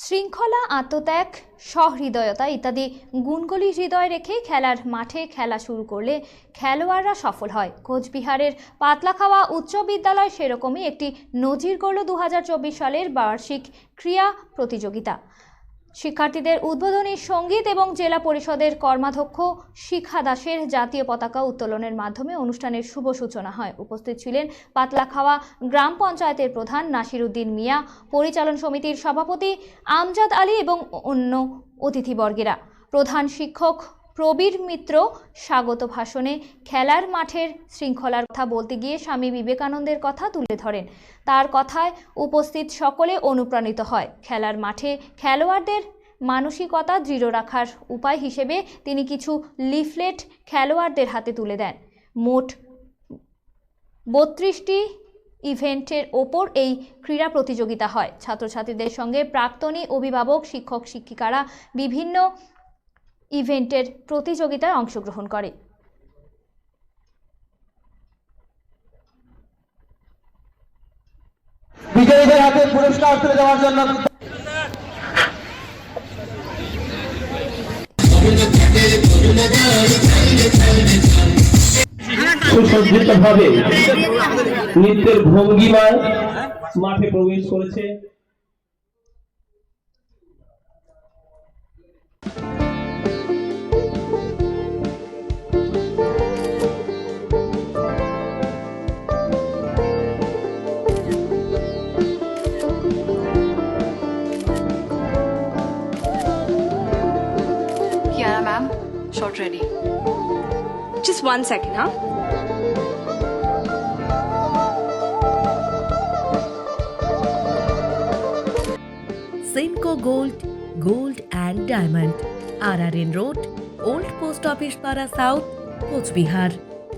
শৃঙ্খলা, আত্মত্যাগ, সহৃদয়তা ইত্যাদি গুণগুলি হৃদয়ে রেখে খেলার মাঠে খেলা শুরু করলে খেলোয়াড়রা সফল হয়। কোচবিহারের পাতলাখাওয়া উচ্চ বিদ্যালয় সেরকমই একটি নজির গড়ল 2024 সালের বার্ষিক ক্রীড়া প্রতিযোগিতা। শিক্ষার্থীদের উদ্বোধনী সঙ্গীত এবং জেলা পরিষদের কর্মাধ্যক্ষ শিখা দাসের জাতীয় পতাকা উত্তোলনের মাধ্যমে অনুষ্ঠানের শুভ সূচনা হয়। উপস্থিত ছিলেন পাতলাখাওয়া গ্রাম পঞ্চায়েতের প্রধান নাসির উদ্দিন মিয়া, পরিচালন সমিতির সভাপতি আমজাদ আলী এবং অন্য অতিথিবর্গেরা। প্রধান শিক্ষক প্রবীর মিত্র স্বাগত ভাষণে খেলার মাঠের শৃঙ্খলার কথা বলতে গিয়ে স্বামী বিবেকানন্দের কথা তুলে ধরেন। তার কথায় উপস্থিত সকলে অনুপ্রাণিত হয়। খেলার মাঠে খেলোয়াড়দের মানসিকতা দৃঢ় রাখার উপায় হিসেবে তিনি কিছু লিফলেট খেলোয়াড়দের হাতে তুলে দেন। মোট 32টি ইভেন্টের ওপর এই ক্রীড়া প্রতিযোগিতা হয়। ছাত্রছাত্রীদের সঙ্গে প্রাক্তনী, অভিভাবক, শিক্ষক শিক্ষিকারা বিভিন্ন ইভেন্টের প্রতিযোগিতায় অংশগ্রহণ করে। বিজয়ীদের হাতে পুরস্কার তুলে দেওয়ার জন্য সুসজ্জিতভাবে নৃত্যের ভঙ্গিমায় মাঠে প্রবেশ করেছে। Kiara ma'am, shot ready. Just 1 second, huh? Simco Gold and Diamond, RRN Road, Old Post Office Para South, Coach Bihar.